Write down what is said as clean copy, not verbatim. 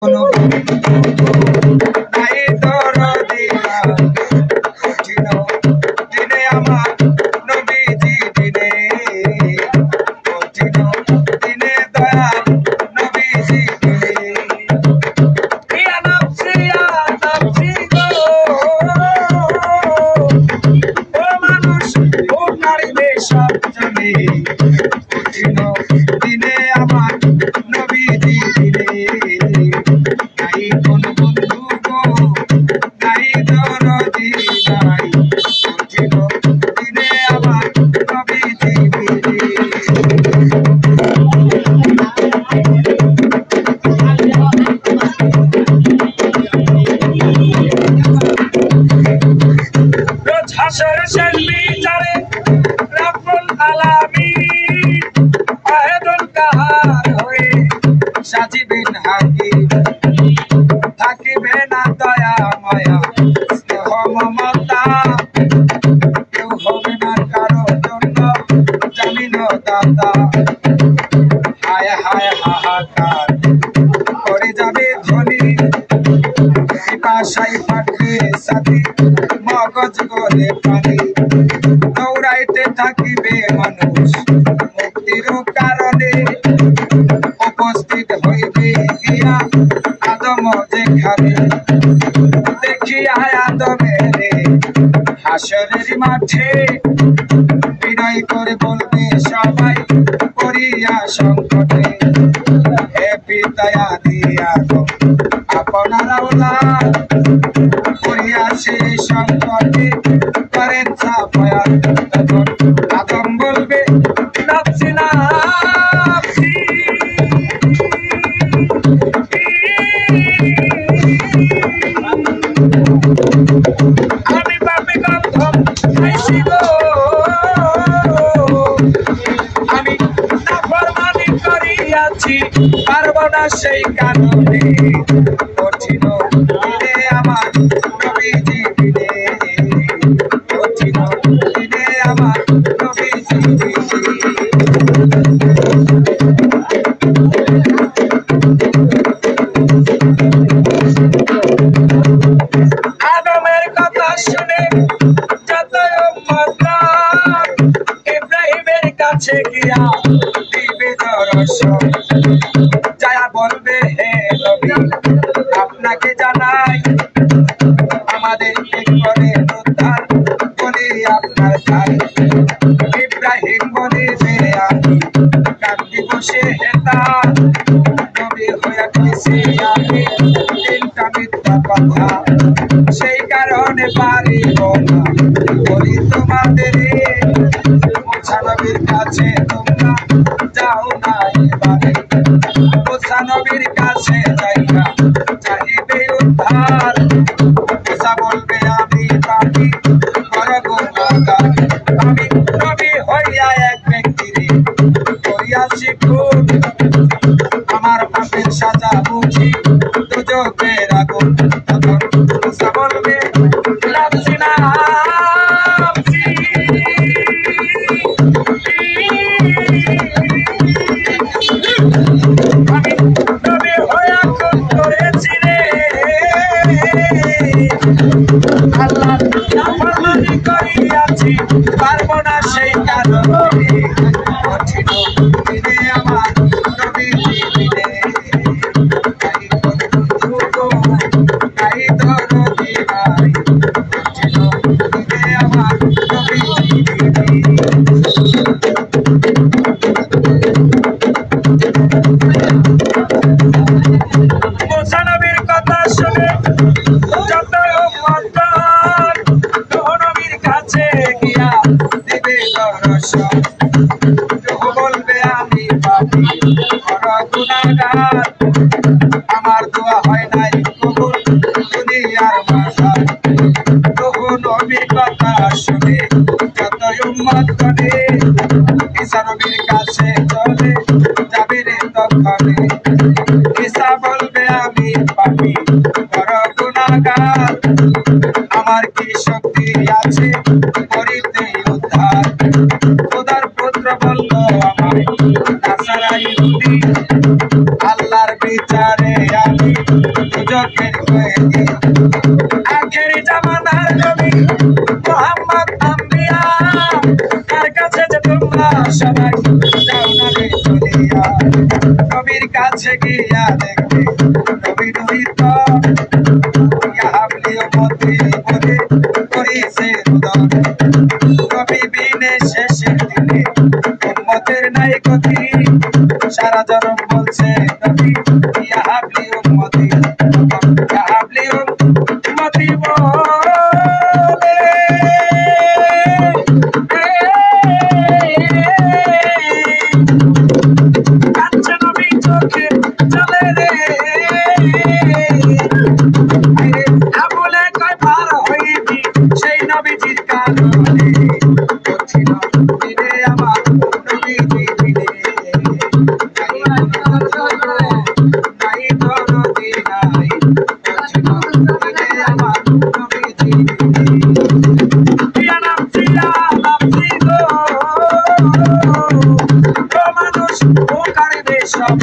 কোনো নাই দরদি কঠিন দিনে আমার নবীজি দিনে কঠিন দিনে দয়াল নবীজি দিনে ইয়া নফসি গো ও মানুষ ও নারী বেশব জানে কঠিন দিনে আমার নবীজি দিনে নাই কোন বন্ধু গো নাই দরদি নাই কঠিন দিনে আমার নবীজি দিনে রোজ হাসর শেষ বিচারে রব্বুল আলামিন আহেদুল কাহার হয়ে সাজিবেন হাকিম থাকিবে না দয়া মায়া স্নেহ মমতা কেউ হবে না কারো জন্য জামিন দাতা হায় হায় হাহাকার করে যাবে ধনী পিপাসায় ফাটবে সাথী মগজ গলে পানি দৌড়াইতে থাকিবে মানুষ মুক্তির কারণে উপস্থিত হইবে গিয়া আদম যেখানে দেখিয়া আদমেরে হাসরের মাঠে বিনয় করে বলবে সবাই করিয়া সংকটে হে পিতায়া দিয়া আপনারা ওলাদ করিয়া সেই সংকটে করেন সাফায়াত তখন আদম বলবে নফসি নফসি আমি পাপী গন্ধম খাইছি গো আমি নাফরমানি করিয়াছি পারব না সেই কারণে কঠিন দিনে আমার নবীজি দিনে কঠিন দিনে আমার নবীজি আদমের কথা শুনে যত উম্মত ইব্রাহিমের কাছে গিয়া দিবে দর্শন যায়া বলবে হে নবী আপনাকে জানাই আমাদের কি করে উদ্ধার বলি আপনার চাই ইব্রাহিম বলিবে আমি কান্দি বসে হেতা নবী হইয়া কইছি আমি তিনটা মিথ্যা কথা সেই কারণে পারিব না বলি তোমাদের মুসা নবীর কাছে তোমরা যাও না এবারে মুসা নবীর কাছে যাইবা চাহিবে উদ্ধার মুসা বলবে আমি পাপী বড় গুনাহগার আমি নবী হইয়া এক ব্যক্তিরে করিয়াছি খুন আমার পাপের সাজা বুঝি দুজকের আগুন তখন মুসা বলবে নফসি নফসি আমি নবী হইয়া খুন করেছি রে আল্লাহ নাফরমানি করিয়াছি পারব না সেই কারণে কঠিন দিনে আমার নবীজি দিনে নাই কোন বন্ধু গো নাই দরদি নাই কঠিন দিনে আমার নবীজি দিনে মুসা নবীর কথা শুনে যত উম্মত নবীর কাছে গিয়া দিবে দর্শন বলবে আমি পাপী বড় গুনাহগার আমার দোয়া হয় নাই কবুল দুনিয়ার মাঝার তবু নবীর কথা শুনে যত উম্মত করে ঈসা নবীর কাছে চলে যাবে রে তখনে ঈসা বলবে আমি পাপী বড় গুনাহগার আমার কি শক্তি আছে করিতে উদ্ধার খোদার পুত্র বলল আমায় নাসারা ইহুদি আল্লাহর বিচারে আমি চোখের কয়েদি আখেরি জামানার নবী মুহাম্মদ আম্বিয়া তার কাছে যে তোমরা সবাই যাও না রে চলিয়া নবীর কাছে গিয়া দেখবে নবী নহিত ইয়া হাবলি উম্মতি বলে করিছে রুদন নবী বিনে শেষের দিনে উম্মতের নাই গতি সারা জনম বলছে নবী ইয়া হাবলি উম্মতি ইয়া হাবলি উম্মতি বলে কাঁদছে নবী চোখে চলে রে আবুলে কয় পার হইবি সেই নবীজির কারণে করছিল দিনে আমার নবীজি দিনে নাই দরদি নাই করছিল দিনে আমার নবীজি নামছি গো মানুষ ও কারিবে সব